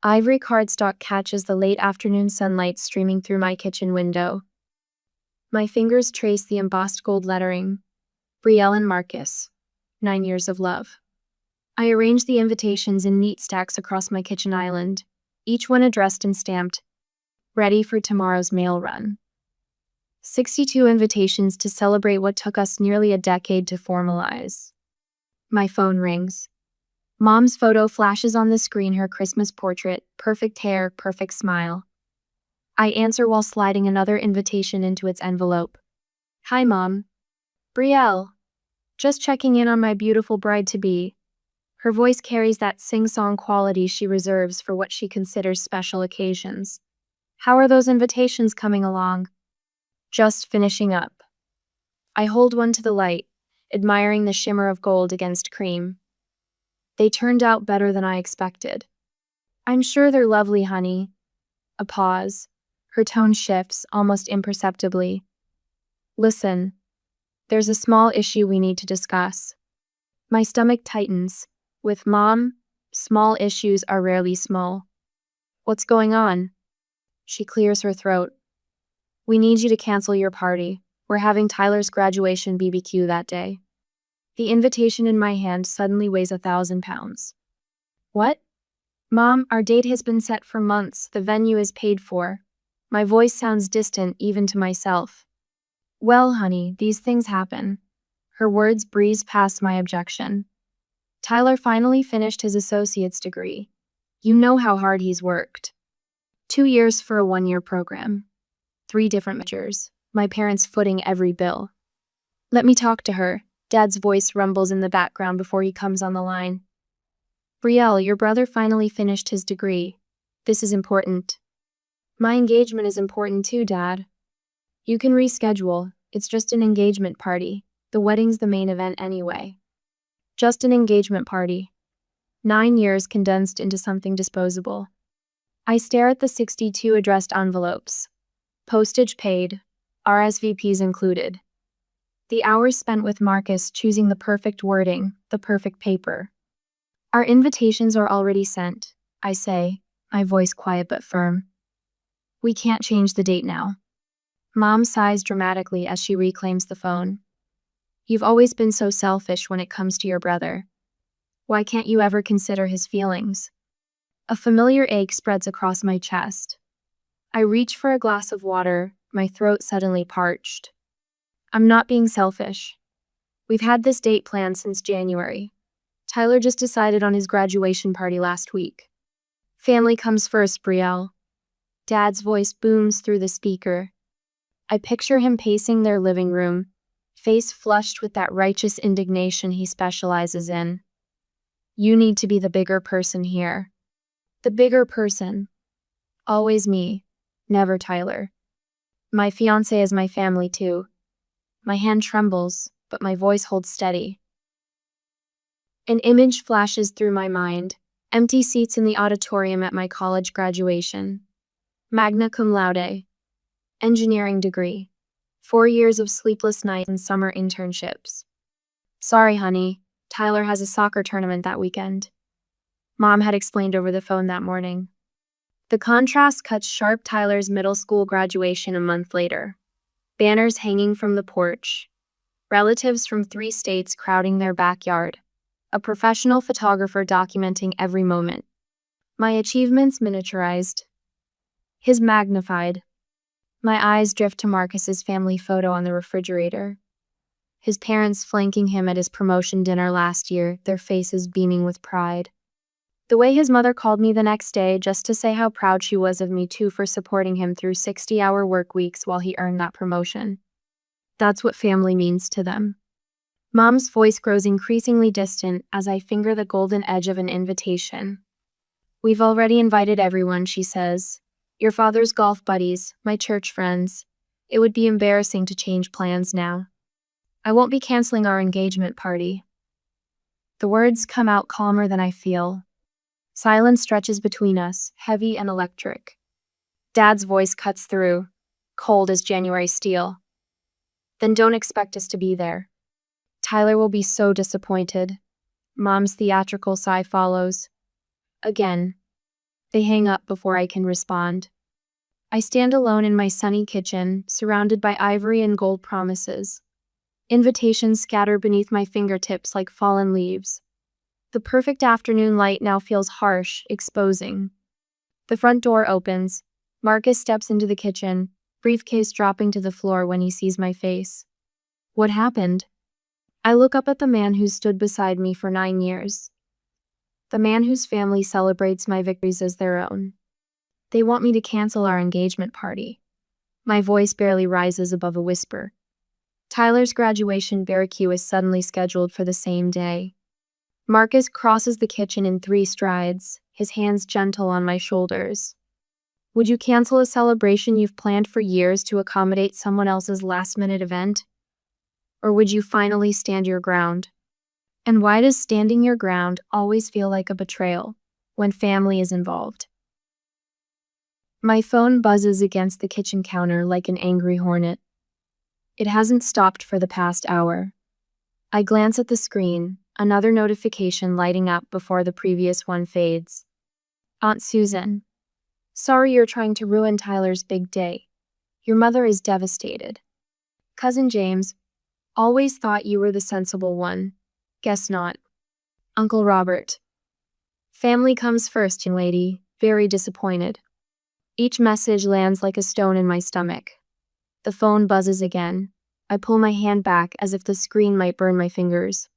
Ivory cardstock catches the late afternoon sunlight streaming through my kitchen window. My fingers trace the embossed gold lettering. Brielle and Marcus. 9 years of love. I arrange the invitations in neat stacks across my kitchen island, each one addressed and stamped, ready for tomorrow's mail run. 62 invitations to celebrate what took us nearly a decade to formalize. My phone rings. Mom's photo flashes on the screen, her Christmas portrait, perfect hair, perfect smile. I answer while sliding another invitation into its envelope. Hi, Mom. Brielle. Just checking in on my beautiful bride-to-be. Her voice carries that sing-song quality she reserves for what she considers special occasions. How are those invitations coming along? Just finishing up. I hold one to the light, admiring the shimmer of gold against cream. They turned out better than I expected. I'm sure they're lovely, honey. A pause. Her tone shifts, almost imperceptibly. Listen, there's a small issue we need to discuss. My stomach tightens. With Mom, small issues are rarely small. What's going on? She clears her throat. We need you to cancel your party. We're having Tyler's graduation BBQ that day. The invitation in my hand suddenly weighs 1,000 pounds. What? Mom, our date has been set for months. The venue is paid for. My voice sounds distant even to myself. Well, honey, these things happen. Her words breeze past my objection. Tyler finally finished his associate's degree. You know how hard he's worked. 2 years for a 1-year program. 3 different majors. My parents footing every bill. Let me talk to her. Dad's voice rumbles in the background before he comes on the line. Brielle, your brother finally finished his degree. This is important. My engagement is important too, Dad. You can reschedule. It's just an engagement party. The wedding's the main event anyway. Just an engagement party. 9 years condensed into something disposable. I stare at the 62 addressed envelopes. Postage paid. RSVPs included. The hours spent with Marcus choosing the perfect wording, the perfect paper. Our invitations are already sent, I say, my voice quiet but firm. We can't change the date now. Mom sighs dramatically as she reclaims the phone. You've always been so selfish when it comes to your brother. Why can't you ever consider his feelings? A familiar ache spreads across my chest. I reach for a glass of water, my throat suddenly parched. I'm not being selfish. We've had this date planned since January. Tyler just decided on his graduation party last week. Family comes first, Brielle. Dad's voice booms through the speaker. I picture him pacing their living room, face flushed with that righteous indignation he specializes in. You need to be the bigger person here. The bigger person. Always me, never Tyler. My fiancé is my family too. My hand trembles, but my voice holds steady. An image flashes through my mind. Empty seats in the auditorium at my college graduation. Magna cum laude. Engineering degree. 4 years of sleepless nights and summer internships. Sorry, honey. Tyler has a soccer tournament that weekend. Mom had explained over the phone that morning. The contrast cuts sharp. Tyler's middle school graduation a month later. Banners hanging from the porch. Relatives from 3 states crowding their backyard. A professional photographer documenting every moment. My achievements miniaturized. His magnified. My eyes drift to Marcus's family photo on the refrigerator. His parents flanking him at his promotion dinner last year, their faces beaming with pride. The way his mother called me the next day just to say how proud she was of me too for supporting him through 60-hour work weeks while he earned that promotion. That's what family means to them. Mom's voice grows increasingly distant as I finger the golden edge of an invitation. We've already invited everyone, she says. Your father's golf buddies, my church friends. It would be embarrassing to change plans now. I won't be canceling our engagement party. The words come out calmer than I feel. Silence stretches between us, heavy and electric. Dad's voice cuts through, cold as January steel. Then don't expect us to be there. Tyler will be so disappointed. Mom's theatrical sigh follows. Again. They hang up before I can respond. I stand alone in my sunny kitchen, surrounded by ivory and gold promises. Invitations scatter beneath my fingertips like fallen leaves. The perfect afternoon light now feels harsh, exposing. The front door opens. Marcus steps into the kitchen, briefcase dropping to the floor when he sees my face. What happened? I look up at the man who stood beside me for 9 years. The man whose family celebrates my victories as their own. They want me to cancel our engagement party. My voice barely rises above a whisper. Tyler's graduation barbecue is suddenly scheduled for the same day. Marcus crosses the kitchen in 3 strides, his hands gentle on my shoulders. Would you cancel a celebration you've planned for years to accommodate someone else's last-minute event? Or would you finally stand your ground? And why does standing your ground always feel like a betrayal when family is involved? My phone buzzes against the kitchen counter like an angry hornet. It hasn't stopped for the past hour. I glance at the screen, another notification lighting up before the previous one fades. Aunt Susan. Sorry you're trying to ruin Tyler's big day. Your mother is devastated. Cousin James. Always thought you were the sensible one. Guess not. Uncle Robert. Family comes first, young lady. Very disappointed. Each message lands like a stone in my stomach. The phone buzzes again. I pull my hand back as if the screen might burn my fingers.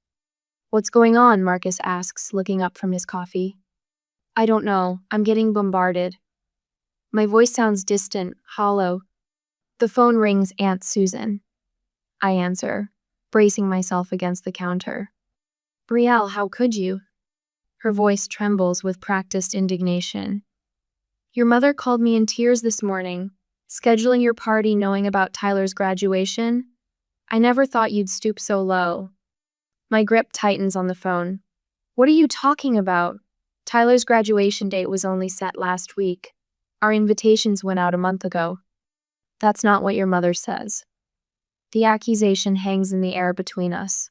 What's going on? Marcus asks, looking up from his coffee. I don't know. I'm getting bombarded. My voice sounds distant, hollow. The phone rings. Aunt Susan. I answer, bracing myself against the counter. Brielle, how could you? Her voice trembles with practiced indignation. Your mother called me in tears this morning, scheduling your party knowing about Tyler's graduation. I never thought you'd stoop so low. My grip tightens on the phone. What are you talking about? Tyler's graduation date was only set last week. Our invitations went out a month ago. That's not what your mother says. The accusation hangs in the air between us.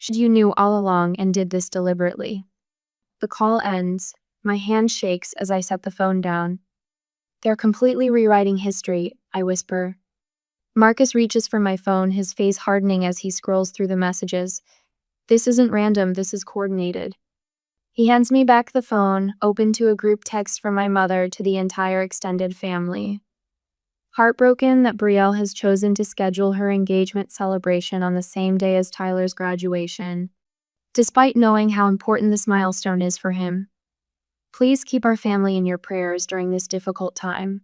You knew all along and did this deliberately. The call ends. My hand shakes as I set the phone down. They're completely rewriting history, I whisper. Marcus reaches for my phone, his face hardening as he scrolls through the messages. This isn't random, this is coordinated. He hands me back the phone, open to a group text from my mother to the entire extended family. Heartbroken that Brielle has chosen to schedule her engagement celebration on the same day as Tyler's graduation, despite knowing how important this milestone is for him. Please keep our family in your prayers during this difficult time.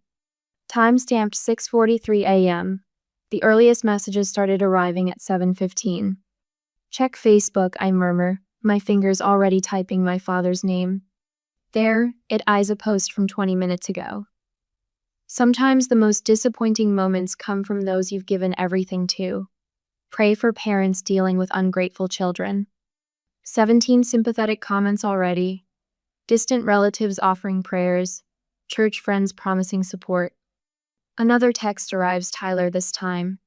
Time-stamped 6:43 a.m. The earliest messages started arriving at 7:15. Check Facebook, I murmur, my fingers already typing my father's name. There, it eyes a post from 20 minutes ago. Sometimes the most disappointing moments come from those you've given everything to. Pray for parents dealing with ungrateful children. 17 sympathetic comments already. Distant relatives offering prayers. Church friends promising support. Another text arrives, Tyler this time.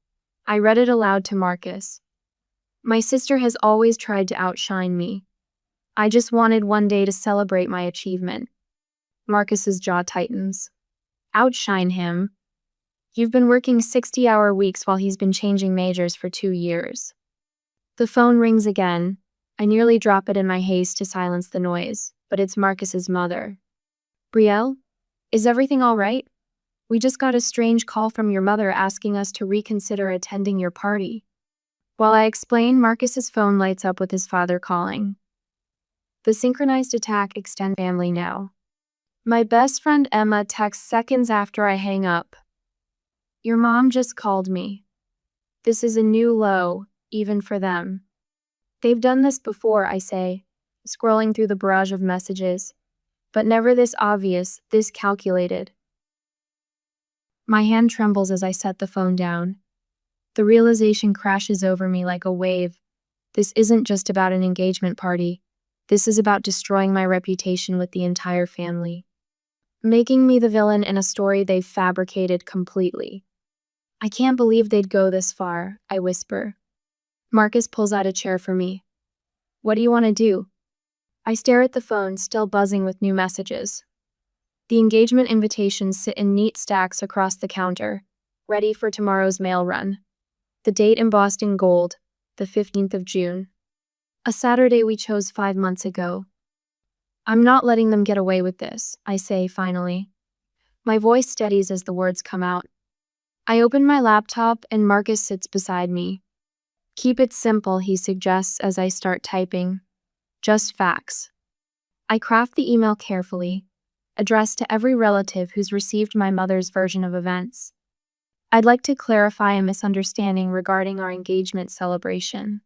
I read it aloud to Marcus. My sister has always tried to outshine me. I just wanted one day to celebrate my achievement. Marcus's jaw tightens. Outshine him? You've been working 60-hour weeks while he's been changing majors for 2 years. The phone rings again. I nearly drop it in my haste to silence the noise, but it's Marcus's mother. Brielle? Is everything all right? We just got a strange call from your mother asking us to reconsider attending your party. While I explain, Marcus's phone lights up with his father calling. The synchronized attack extends family now. My best friend Emma texts seconds after I hang up. Your mom just called me. This is a new low, even for them. They've done this before, I say, scrolling through the barrage of messages, but never this obvious, this calculated. My hand trembles as I set the phone down. The realization crashes over me like a wave. This isn't just about an engagement party. This is about destroying my reputation with the entire family. Making me the villain in a story they've fabricated completely. I can't believe they'd go this far, I whisper. Marcus pulls out a chair for me. What do you want to do? I stare at the phone, still buzzing with new messages. The engagement invitations sit in neat stacks across the counter, ready for tomorrow's mail run. The date embossed in gold, the 15th of June. A Saturday we chose 5 months ago. I'm not letting them get away with this, I say finally. My voice steadies as the words come out. I open my laptop and Marcus sits beside me. Keep it simple, he suggests as I start typing. Just facts. I craft the email carefully, addressed to every relative who's received my mother's version of events. I'd like to clarify a misunderstanding regarding our engagement celebration.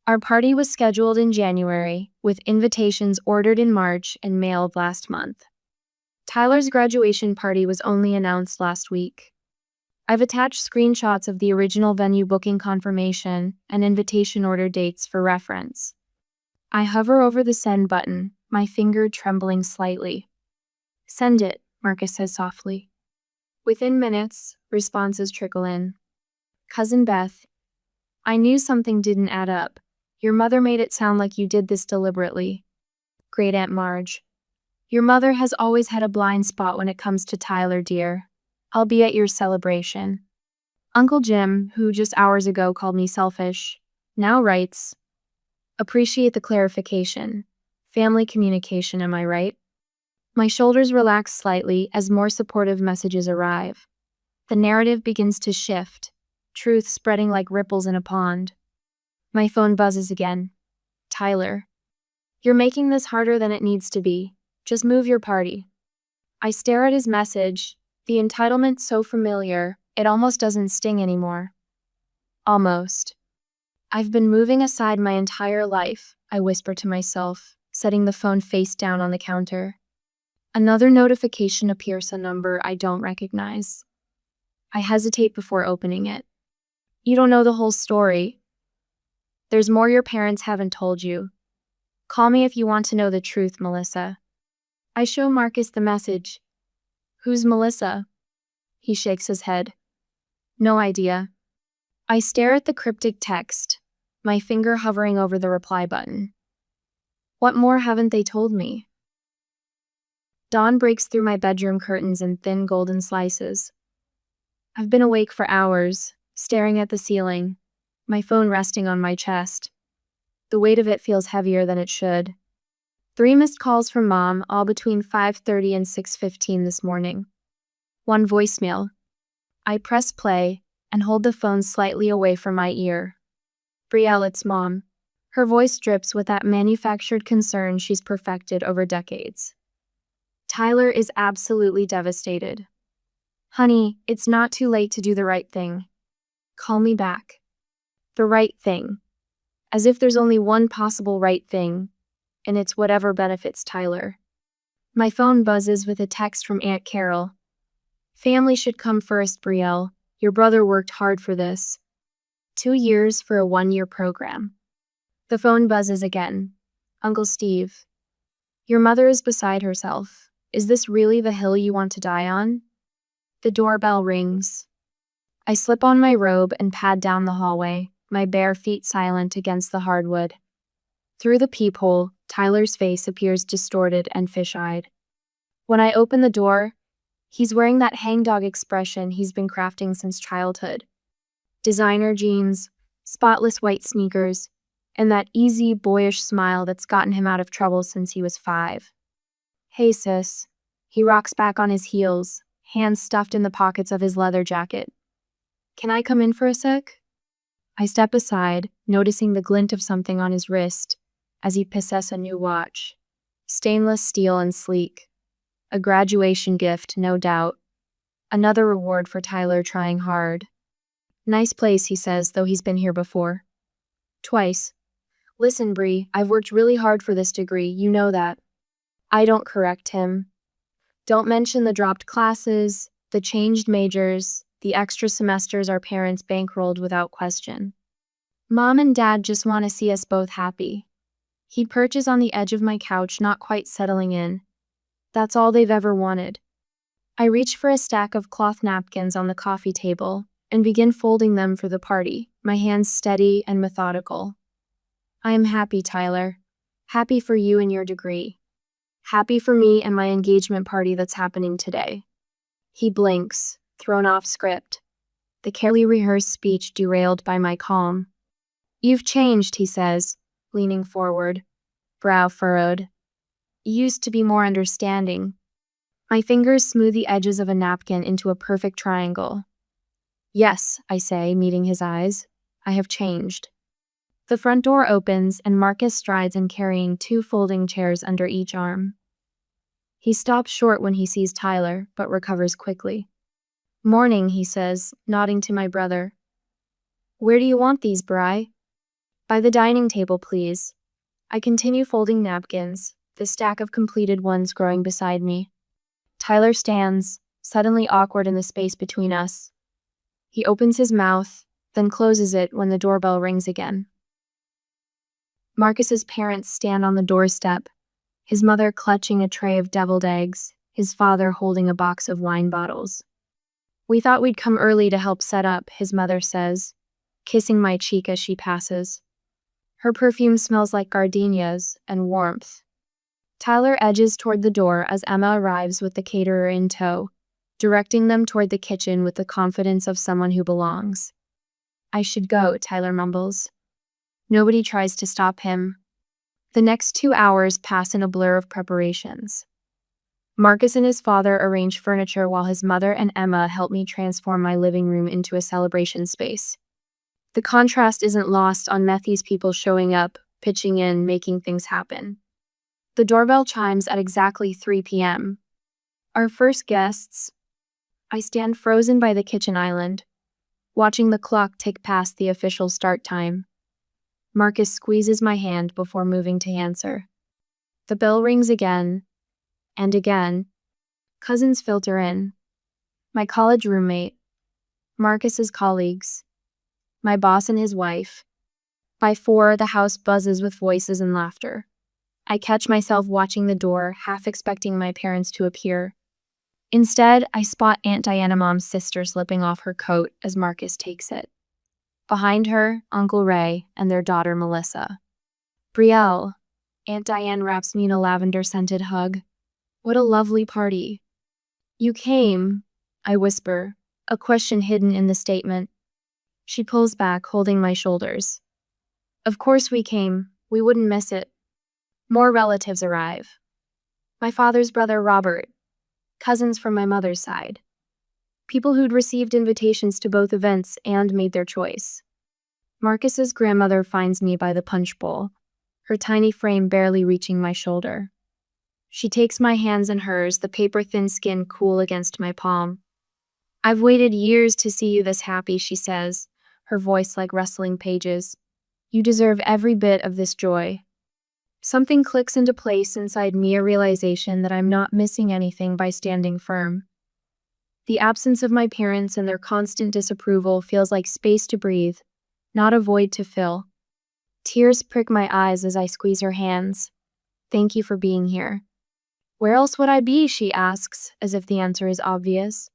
Our party was scheduled in January, with invitations ordered in March and mailed last month. Tyler's graduation party was only announced last week. I've attached screenshots of the original venue booking confirmation and invitation order dates for reference. I hover over the send button, my finger trembling slightly. Send it, Marcus says softly. Within minutes, responses trickle in. Cousin Beth, I knew something didn't add up. Your mother made it sound like you did this deliberately. Great Aunt Marge, your mother has always had a blind spot when it comes to Tyler, dear. I'll be at your celebration. Uncle Jim, who just hours ago called me selfish, now writes, appreciate the clarification. Family communication, am I right? My shoulders relax slightly as more supportive messages arrive. The narrative begins to shift, truth spreading like ripples in a pond. My phone buzzes again. Tyler, you're making this harder than it needs to be. Just move your party. I stare at his message, the entitlement so familiar, it almost doesn't sting anymore. Almost. I've been moving aside my entire life, I whisper to myself, setting the phone face down on the counter. Another notification appears, a number I don't recognize. I hesitate before opening it. You don't know the whole story. There's more your parents haven't told you. Call me if you want to know the truth, Melissa. I show Marcus the message. Who's Melissa? He shakes his head. No idea. I stare at the cryptic text, my finger hovering over the reply button. What more haven't they told me? Dawn breaks through my bedroom curtains in thin golden slices. I've been awake for hours, staring at the ceiling, my phone resting on my chest. The weight of it feels heavier than it should. 3 missed calls from Mom, all between 5:30 and 6:15 this morning. 1 voicemail. I press play and hold the phone slightly away from my ear. Brielle, it's Mom. Her voice drips with that manufactured concern she's perfected over decades. Tyler is absolutely devastated. Honey, it's not too late to do the right thing. Call me back. The right thing. As if there's only one possible right thing, and it's whatever benefits Tyler. My phone buzzes with a text from Aunt Carol. Family should come first, Brielle. Your brother worked hard for this. 2 years for a 1-year program. The phone buzzes again. Uncle Steve. Your mother is beside herself. Is this really the hill you want to die on? The doorbell rings. I slip on my robe and pad down the hallway, my bare feet silent against the hardwood. Through the peephole, Tyler's face appears distorted and fish-eyed. When I open the door, he's wearing that hangdog expression he's been crafting since childhood. Designer jeans, spotless white sneakers, and that easy, boyish smile that's gotten him out of trouble since he was 5. Hey, sis. He rocks back on his heels, hands stuffed in the pockets of his leather jacket. Can I come in for a sec? I step aside, noticing the glint of something on his wrist as he possesses a new watch. Stainless steel and sleek. A graduation gift, no doubt. Another reward for Tyler trying hard. Nice place, he says, though he's been here before. Twice. Listen, Bree, I've worked really hard for this degree, you know that. I don't correct him. Don't mention the dropped classes, the changed majors, the extra semesters our parents bankrolled without question. Mom and Dad just want to see us both happy. He perches on the edge of my couch, not quite settling in. That's all they've ever wanted. I reach for a stack of cloth napkins on the coffee table and begin folding them for the party, my hands steady and methodical. I am happy, Tyler. Happy for you and your degree. Happy for me and my engagement party that's happening today. He blinks, thrown off script. The carefully rehearsed speech derailed by my calm. You've changed, he says, leaning forward, brow furrowed. You used to be more understanding. My fingers smooth the edges of a napkin into a perfect triangle. Yes, I say, meeting his eyes. I have changed. The front door opens and Marcus strides in carrying 2 folding chairs under each arm. He stops short when he sees Tyler, but recovers quickly. Morning, he says, nodding to my brother. Where do you want these, Bri? By the dining table, please. I continue folding napkins, the stack of completed ones growing beside me. Tyler stands, suddenly awkward in the space between us. He opens his mouth, then closes it when the doorbell rings again. Marcus's parents stand on the doorstep, his mother clutching a tray of deviled eggs, his father holding a box of wine bottles. We thought we'd come early to help set up, his mother says, kissing my cheek as she passes. Her perfume smells like gardenias and warmth. Tyler edges toward the door as Emma arrives with the caterer in tow, directing them toward the kitchen with the confidence of someone who belongs. I should go, Tyler mumbles. Nobody tries to stop him. The next 2 hours pass in a blur of preparations. Marcus and his father arrange furniture while his mother and Emma help me transform my living room into a celebration space. The contrast isn't lost on Methy's people showing up, pitching in, making things happen. The doorbell chimes at exactly 3 p.m. Our first guests. I stand frozen by the kitchen island, watching the clock tick past the official start time. Marcus squeezes my hand before moving to answer. The bell rings again, and again. Cousins filter in. My college roommate, Marcus's colleagues, my boss and his wife. By 4, the house buzzes with voices and laughter. I catch myself watching the door, half expecting my parents to appear. Instead, I spot Aunt Diana Mom's sister slipping off her coat as Marcus takes it. Behind her, Uncle Ray and their daughter Melissa. Brielle, Aunt Diane wraps me in a lavender-scented hug. What a lovely party. You came, I whisper, a question hidden in the statement. She pulls back, holding my shoulders. Of course we came. We wouldn't miss it. More relatives arrive. My father's brother Robert, cousins from my mother's side. People who'd received invitations to both events and made their choice. Marcus's grandmother finds me by the punch bowl, her tiny frame barely reaching my shoulder. She takes my hands in hers, the paper-thin skin cool against my palm. I've waited years to see you this happy, she says, her voice like rustling pages. You deserve every bit of this joy. Something clicks into place inside me, a realization that I'm not missing anything by standing firm. The absence of my parents and their constant disapproval feels like space to breathe, not a void to fill. Tears prick my eyes as I squeeze her hands. Thank you for being here. Where else would I be, she asks, as if the answer is obvious.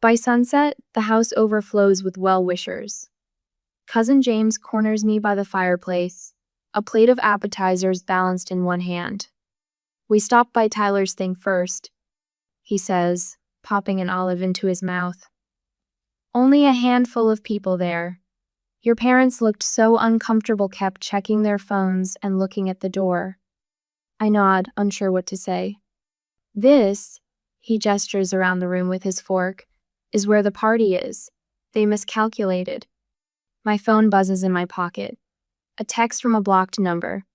By sunset, the house overflows with well-wishers. Cousin James corners me by the fireplace, a plate of appetizers balanced in one hand. We stop by Tyler's thing first, he says, popping an olive into his mouth. Only a handful of people there. Your parents looked so uncomfortable, kept checking their phones and looking at the door. I nod, unsure what to say. This, he gestures around the room with his fork, is where the party is. They miscalculated. My phone buzzes in my pocket. A text from a blocked number.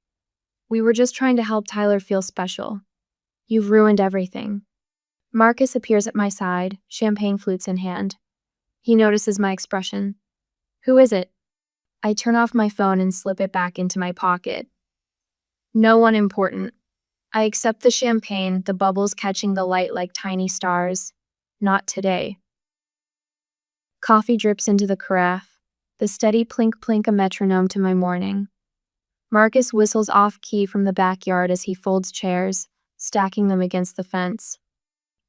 We were just trying to help Tyler feel special. You've ruined everything. Marcus appears at my side, champagne flutes in hand. He notices my expression. Who is it? I turn off my phone and slip it back into my pocket. No one important. I accept the champagne, the bubbles catching the light like tiny stars. Not today. Coffee drips into the carafe, the steady plink-plink a metronome to my morning. Marcus whistles off-key from the backyard as he folds chairs, stacking them against the fence.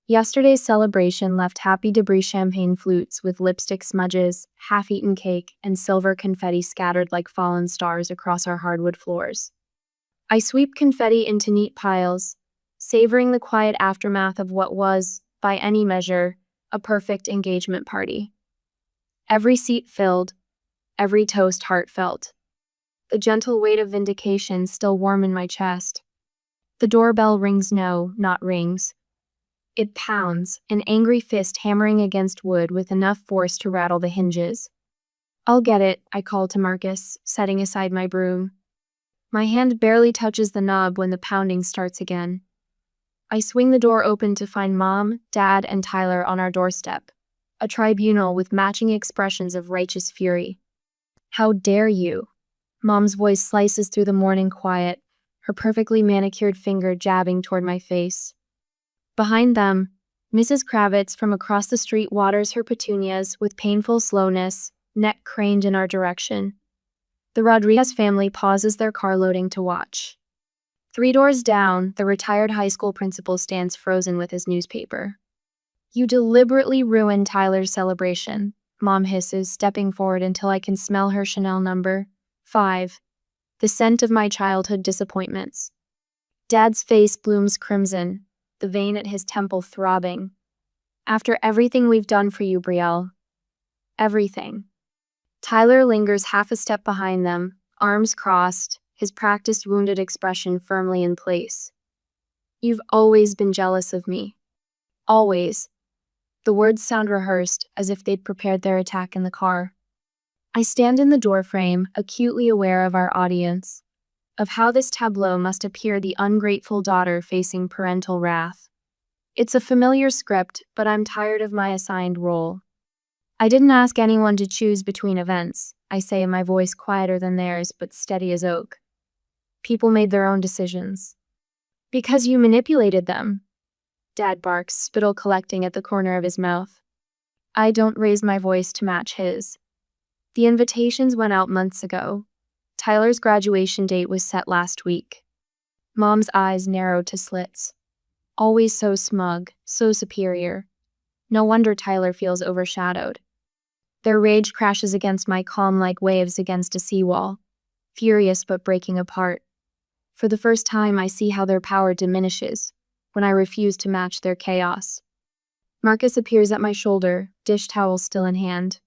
Yesterday's celebration left happy debris champagne flutes with lipstick smudges, half-eaten cake, and silver confetti scattered like fallen stars across our hardwood floors. I sweep confetti into neat piles, savoring the quiet aftermath of what was, by any measure, a perfect engagement party. Every seat filled, every toast heartfelt. The gentle weight of vindication still warm in my chest. The doorbell rings not rings. It pounds, an angry fist hammering against wood with enough force to rattle the hinges. "I'll get it," I call to Marcus, setting aside my broom. My hand barely touches the knob when the pounding starts again. I swing the door open to find Mom, Dad, and Tyler on our doorstep, a tribunal with matching expressions of righteous fury. "How dare you?" Mom's voice slices through the morning quiet, her perfectly manicured finger jabbing toward my face. Behind them, Mrs. Kravitz from across the street waters her petunias with painful slowness, neck craned in our direction. The Rodriguez family pauses their car loading to watch. 3 doors down, the retired high school principal stands frozen with his newspaper. "You deliberately ruined Tyler's celebration," Mom hisses, stepping forward until I can smell her Chanel number 5, the scent of my childhood disappointments. Dad's face blooms crimson, the vein at his temple throbbing. "After everything we've done for you, Brielle. Everything." Tyler lingers half a step behind them, arms crossed, his practiced wounded expression firmly in place. "You've always been jealous of me. Always." The words sound rehearsed, as if they'd prepared their attack in the car. I stand in the doorframe, acutely aware of our audience, of how this tableau must appear the ungrateful daughter facing parental wrath. It's a familiar script, but I'm tired of my assigned role. "I didn't ask anyone to choose between events," I say, my voice quieter than theirs but steady as oak. "People made their own decisions." "Because you manipulated them," Dad barks, spittle collecting at the corner of his mouth. I don't raise my voice to match his. The invitations went out months ago. Tyler's graduation date was set last week. Mom's eyes narrowed to slits. Always so smug, so superior. No wonder Tyler feels overshadowed. Their rage crashes against my calm like waves against a seawall, furious but breaking apart. For the first time, I see how their power diminishes when I refuse to match their chaos. Marcus appears at my shoulder, dish towel still in hand.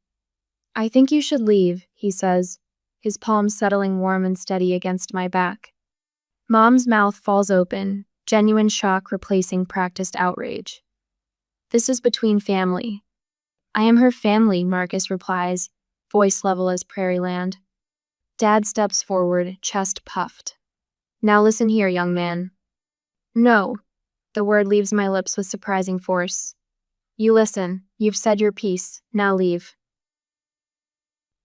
"I think you should leave," he says, his palms settling warm and steady against my back. Mom's mouth falls open, genuine shock replacing practiced outrage. "This is between family." "I am her family," Marcus replies, voice level as prairie land. Dad steps forward, chest puffed. "Now listen here, young man." "No." The word leaves my lips with surprising force. "You listen. You've said your piece. Now leave."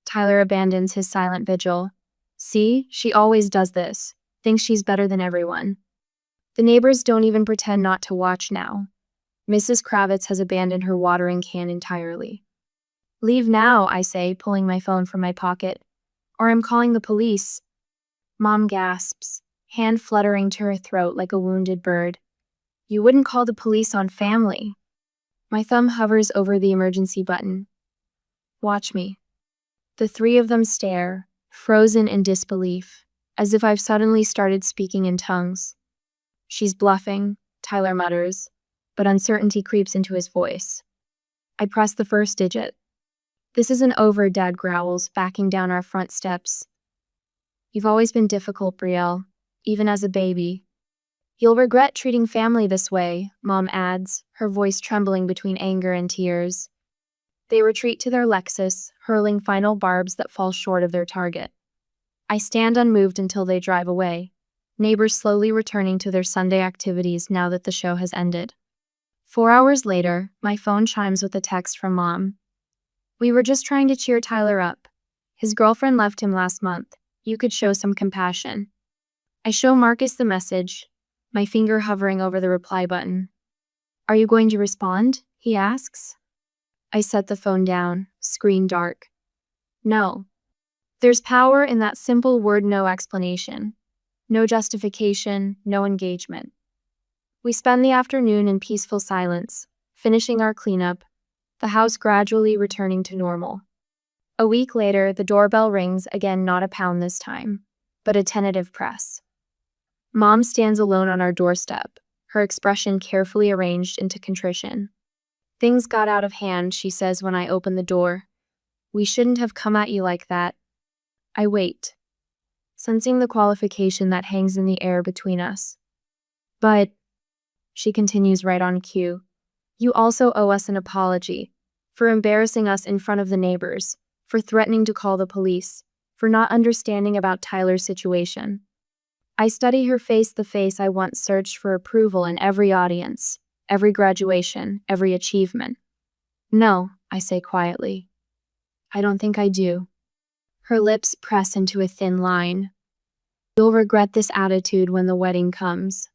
Tyler abandons his silent vigil. "See, she always does this. Thinks she's better than everyone." The neighbors don't even pretend not to watch now. Mrs. Kravitz has abandoned her watering can entirely. "Leave now," I say, pulling my phone from my pocket. "Or I'm calling the police." Mom gasps, hand fluttering to her throat like a wounded bird. "You wouldn't call the police on family." My thumb hovers over the emergency button. "Watch me." The 3 of them stare, frozen in disbelief, as if I've suddenly started speaking in tongues. "She's bluffing," Tyler mutters, but uncertainty creeps into his voice. I press the first digit. "This isn't over," Dad growls, backing down our front steps. "You've always been difficult, Brielle, even as a baby." "You'll regret treating family this way," Mom adds, her voice trembling between anger and tears. They retreat to their Lexus, hurling final barbs that fall short of their target. I stand unmoved until they drive away, neighbors slowly returning to their Sunday activities now that the show has ended. 4 hours later, my phone chimes with a text from Mom. "We were just trying to cheer Tyler up. His girlfriend left him last month. You could show some compassion." I show Marcus the message, my finger hovering over the reply button. "Are you going to respond?" he asks. I set the phone down, screen dark. No. There's power in that simple word, no explanation. No justification, no engagement. We spend the afternoon in peaceful silence, finishing our cleanup, the house gradually returning to normal. A week later, the doorbell rings again, not a pound this time, but a tentative press. Mom stands alone on our doorstep, her expression carefully arranged into contrition. Things got out of hand, she says when I open the door. We shouldn't have come at you like that. I wait, sensing the qualification that hangs in the air between us. But, she continues right on cue, you also owe us an apology for embarrassing us in front of the neighbors, for threatening to call the police, for not understanding about Tyler's situation. I study her face, the face I once searched for approval in every audience, every graduation, every achievement. No, I say quietly. I don't think I do. Her lips press into a thin line. You'll regret this attitude when the wedding comes.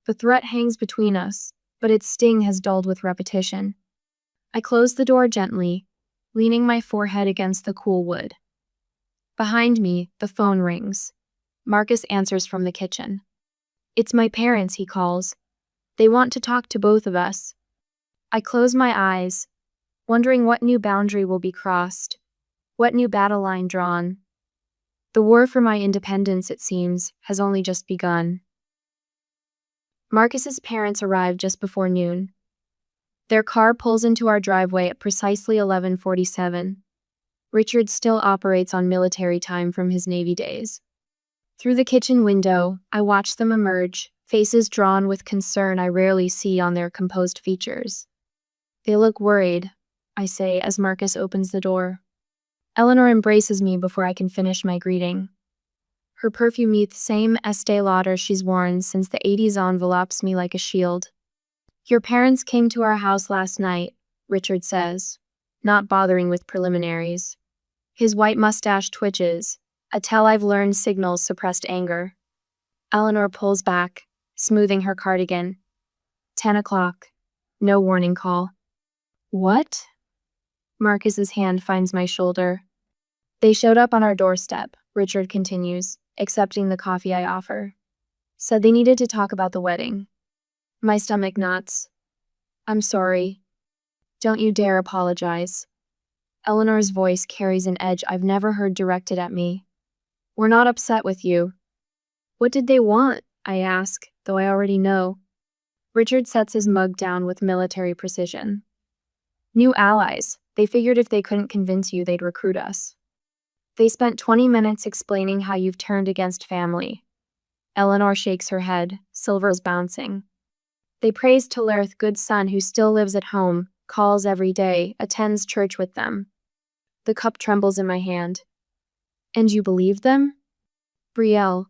The threat hangs between us, but its sting has dulled with repetition. I close the door gently, leaning my forehead against the cool wood. Behind me, the phone rings. Marcus answers from the kitchen. It's my parents, he calls. They want to talk to both of us. I close my eyes, wondering what new boundary will be crossed, what new battle line drawn. The war for my independence, it seems, has only just begun. Marcus's parents arrive just before noon. Their car pulls into our driveway at precisely 11:47. Richard still operates on military time from his Navy days. Through the kitchen window, I watch them emerge, faces drawn with concern I rarely see on their composed features. They look worried, I say as Marcus opens the door. Eleanor embraces me before I can finish my greeting. Her perfume, the same Estee Lauder she's worn since the 80s, envelopes me like a shield. Your parents came to our house last night, Richard says, not bothering with preliminaries. His white mustache twitches, a tell I've learned signals suppressed anger. Eleanor pulls back, smoothing her cardigan. 10 o'clock. No warning call. What? Marcus's hand finds my shoulder. They showed up on our doorstep, Richard continues, accepting the coffee I offer. Said they needed to talk about the wedding. My stomach knots. I'm sorry. Don't you dare apologize. Eleanor's voice carries an edge I've never heard directed at me. We're not upset with you. What did they want? I ask, though I already know. Richard sets his mug down with military precision. New allies. They figured if they couldn't convince you, they'd recruit us. They spent 20 minutes explaining how you've turned against family. Eleanor shakes her head, silver's bouncing. They praised Talerth's good son who still lives at home, calls every day, attends church with them. The cup trembles in my hand. And you believed them? Brielle.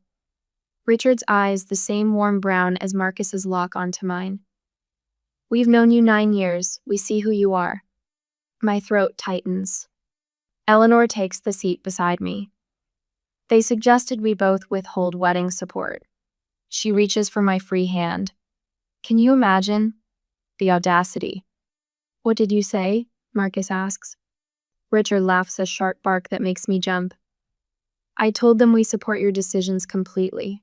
Richard's eyes the same warm brown as Marcus's lock onto mine. We've known you 9 years. We see who you are. My throat tightens. Eleanor takes the seat beside me. They suggested we both withhold wedding support. She reaches for my free hand. Can you imagine? The audacity. What did you say? Marcus asks. Richard laughs a sharp bark that makes me jump. I told them we support your decisions completely.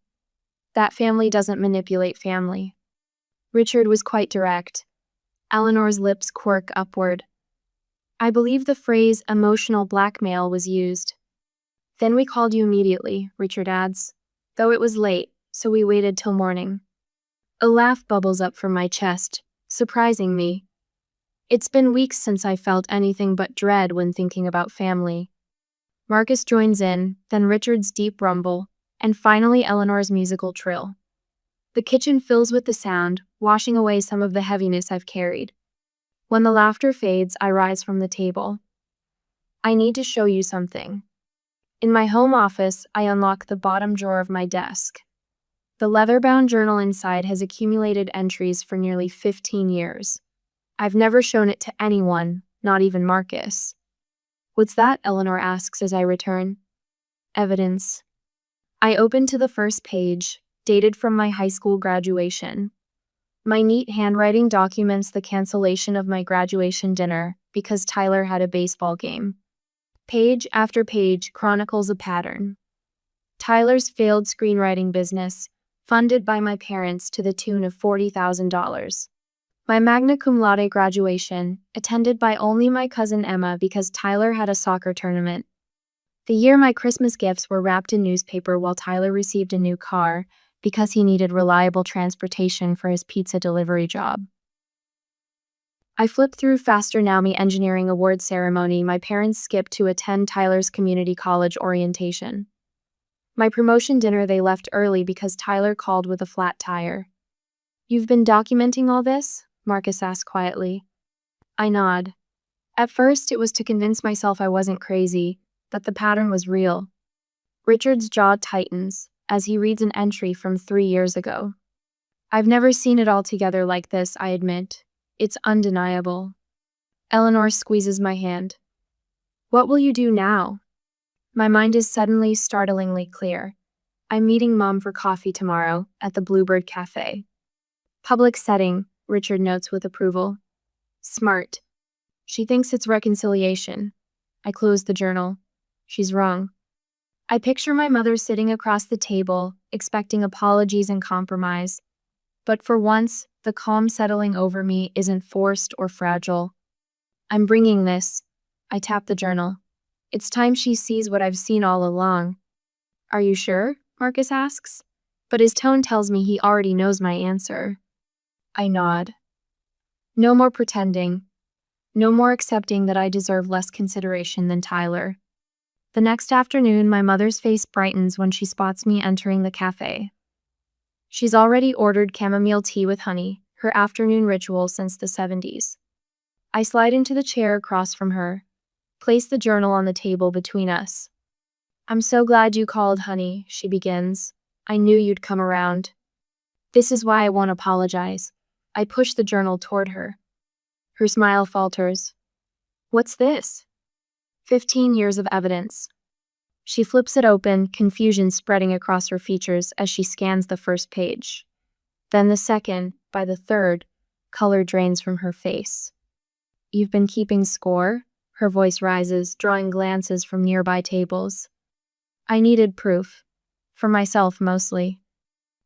That family doesn't manipulate family. Richard was quite direct. Eleanor's lips quirk upward. I believe the phrase emotional blackmail was used. Then we called you immediately, Richard adds, though it was late, so we waited till morning. A laugh bubbles up from my chest, surprising me. It's been weeks since I felt anything but dread when thinking about family. Marcus joins in, then Richard's deep rumble, and finally Eleanor's musical trill. The kitchen fills with the sound, washing away some of the heaviness I've carried. When the laughter fades, I rise from the table. I need to show you something. In my home office, I unlock the bottom drawer of my desk. The leather-bound journal inside has accumulated entries for nearly 15 years. I've never shown it to anyone, not even Marcus. What's that? Eleanor asks as I return. Evidence. I open to the first page, dated from my high school graduation. My neat handwriting documents the cancellation of my graduation dinner because Tyler had a baseball game. Page after page chronicles a pattern. Tyler's failed screenwriting business, funded by my parents to the tune of $40,000. My magna cum laude graduation, attended by only my cousin Emma because Tyler had a soccer tournament. The year my Christmas gifts were wrapped in newspaper while Tyler received a new car, because he needed reliable transportation for his pizza delivery job. I flipped through Faster Naomi Engineering Award ceremony. My parents skipped to attend Tyler's community college orientation. My promotion dinner, they left early because Tyler called with a flat tire. "You've been documenting all this?" Marcus asked quietly. I nod. At first, it was to convince myself I wasn't crazy, that the pattern was real. Richard's jaw tightens as he reads an entry from 3 years ago. "I've never seen it all together like this," I admit. "It's undeniable." Eleanor squeezes my hand. "What will you do now?" My mind is suddenly startlingly clear. I'm meeting Mom for coffee tomorrow at the Bluebird Cafe. Public setting, Richard notes with approval. Smart. She thinks it's reconciliation. I close the journal. She's wrong. I picture my mother sitting across the table, expecting apologies and compromise. But for once, the calm settling over me isn't forced or fragile. I'm bringing this. I tap the journal. It's time she sees what I've seen all along. Are you sure? Marcus asks. But his tone tells me he already knows my answer. I nod. No more pretending. No more accepting that I deserve less consideration than Tyler. The next afternoon, my mother's face brightens when she spots me entering the cafe. She's already ordered chamomile tea with honey, her afternoon ritual since the 70s. I slide into the chair across from her, place the journal on the table between us. "I'm so glad you called, honey," she begins. "I knew you'd come around. This is why I won't apologize." I push the journal toward her. Her smile falters. "What's this?" 15 years of evidence. She flips it open, confusion spreading across her features as she scans the first page. Then the second, by the third, color drains from her face. "You've been keeping score?" Her voice rises, drawing glances from nearby tables. I needed proof. For myself, mostly.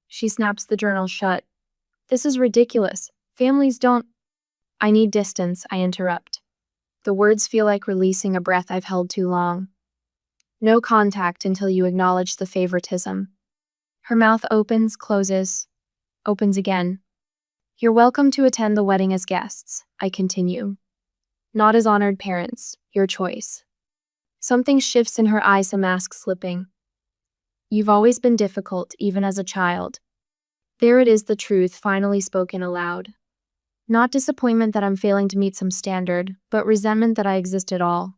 She snaps the journal shut. "This is ridiculous. Families don't—" "I need distance," I interrupt. The words feel like releasing a breath I've held too long. "No contact until you acknowledge the favoritism." Her mouth opens, closes, opens again. "You're welcome to attend the wedding as guests," I continue. "Not as honored parents, your choice." Something shifts in her eyes, a mask slipping. "You've always been difficult, even as a child." There it is, the truth finally spoken aloud. Not disappointment that I'm failing to meet some standard, but resentment that I exist at all.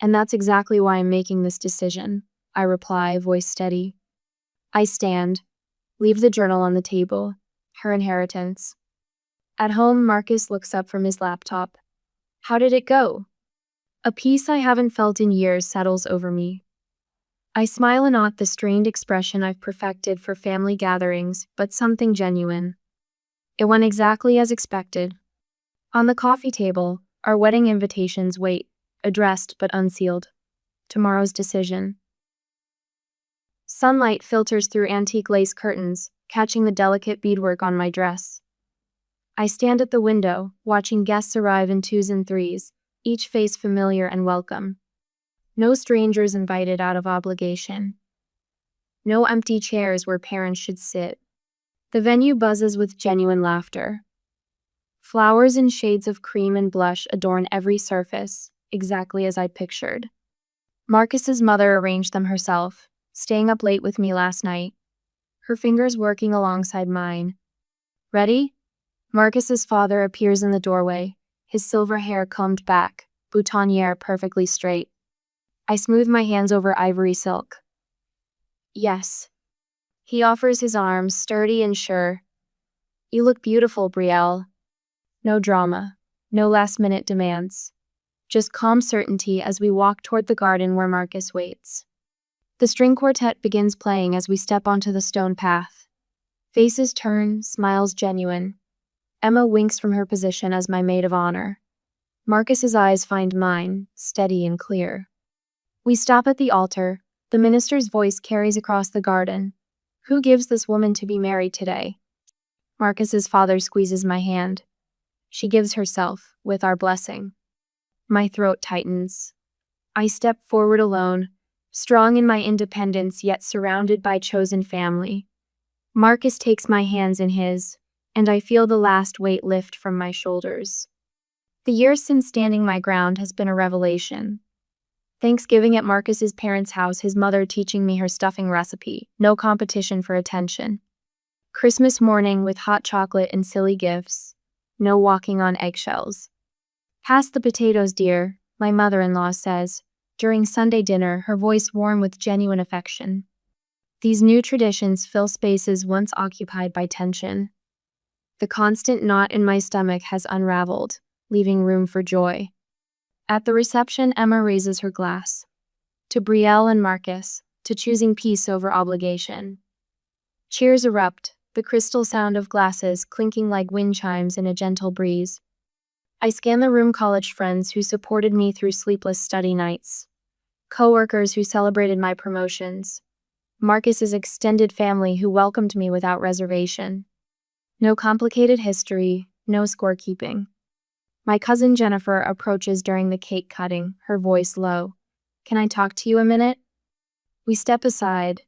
"And that's exactly why I'm making this decision," I reply, voice steady. I stand, leave the journal on the table, her inheritance. At home, Marcus looks up from his laptop. "How did it go?" A peace I haven't felt in years settles over me. I smile and nod, the strained expression I've perfected for family gatherings, but something genuine. It went exactly as expected. On the coffee table, our wedding invitations wait, addressed but unsealed. Tomorrow's decision. Sunlight filters through antique lace curtains, catching the delicate beadwork on my dress. I stand at the window, watching guests arrive in 2s and 3s, each face familiar and welcome. No strangers invited out of obligation. No empty chairs where parents should sit. The venue buzzes with genuine laughter. Flowers in shades of cream and blush adorn every surface, exactly as I pictured. Marcus's mother arranged them herself, staying up late with me last night, her fingers working alongside mine. "Ready?" Marcus's father appears in the doorway, his silver hair combed back, boutonniere perfectly straight. I smooth my hands over ivory silk. "Yes." He offers his arms, sturdy and sure. "You look beautiful, Brielle." No drama, no last-minute demands. Just calm certainty as we walk toward the garden where Marcus waits. The string quartet begins playing as we step onto the stone path. Faces turn, smiles genuine. Emma winks from her position as my maid of honor. Marcus's eyes find mine, steady and clear. We stop at the altar. The minister's voice carries across the garden. "Who gives this woman to be married today?" Marcus's father squeezes my hand. "She gives herself, with our blessing." My throat tightens. I step forward alone, strong in my independence yet surrounded by chosen family. Marcus takes my hands in his, and I feel the last weight lift from my shoulders. The year since standing my ground has been a revelation. Thanksgiving at Marcus's parents' house, his mother teaching me her stuffing recipe, no competition for attention. Christmas morning with hot chocolate and silly gifts, no walking on eggshells. "Pass the potatoes, dear," my mother-in-law says, during Sunday dinner, her voice warm with genuine affection. These new traditions fill spaces once occupied by tension. The constant knot in my stomach has unraveled, leaving room for joy. At the reception, Emma raises her glass. To Brielle and Marcus, to choosing peace over obligation. Cheers erupt, the crystal sound of glasses clinking like wind chimes in a gentle breeze. I scan the room, college friends who supported me through sleepless study nights. Coworkers who celebrated my promotions. Marcus's extended family who welcomed me without reservation. No complicated history, no scorekeeping. My cousin Jennifer approaches during the cake cutting, her voice low. "Can I talk to you a minute?" We step aside.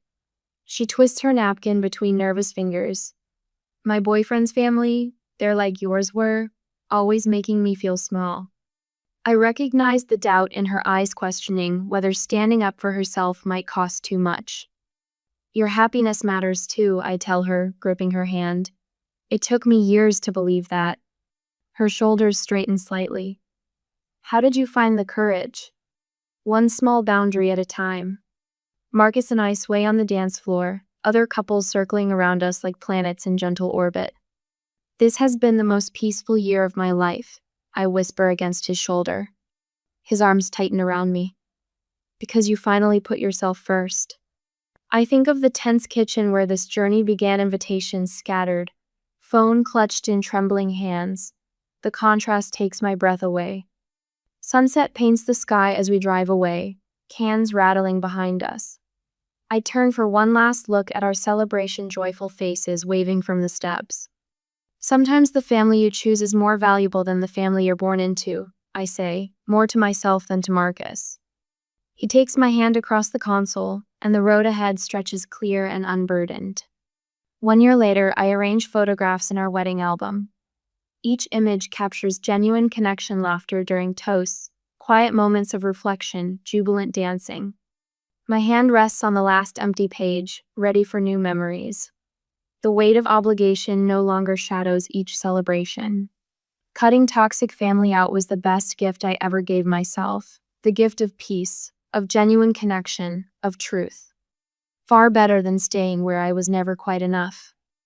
She twists her napkin between nervous fingers. "My boyfriend's family, they're like yours were, always making me feel small." I recognize the doubt in her eyes, questioning whether standing up for herself might cost too much. "Your happiness matters too," I tell her, gripping her hand. It took me years to believe that. Her shoulders straighten slightly. "How did you find the courage?" "One small boundary at a time." Marcus and I sway on the dance floor, other couples circling around us like planets in gentle orbit. "This has been the most peaceful year of my life," I whisper against his shoulder. His arms tighten around me. "Because you finally put yourself first." I think of the tense kitchen where this journey began, invitations scattered, phone clutched in trembling hands. The contrast takes my breath away. Sunset paints the sky as we drive away, cans rattling behind us. I turn for one last look at our celebration, joyful faces waving from the steps. "Sometimes the family you choose is more valuable than the family you're born into," I say, more to myself than to Marcus. He takes my hand across the console, and the road ahead stretches clear and unburdened. 1 year later, I arrange photographs in our wedding album. Each image captures genuine connection, laughter during toasts, quiet moments of reflection, jubilant dancing. My hand rests on the last empty page, ready for new memories. The weight of obligation no longer shadows each celebration. Cutting toxic family out was the best gift I ever gave myself. The gift of peace, of genuine connection, of truth. Far better than staying where I was never quite enough.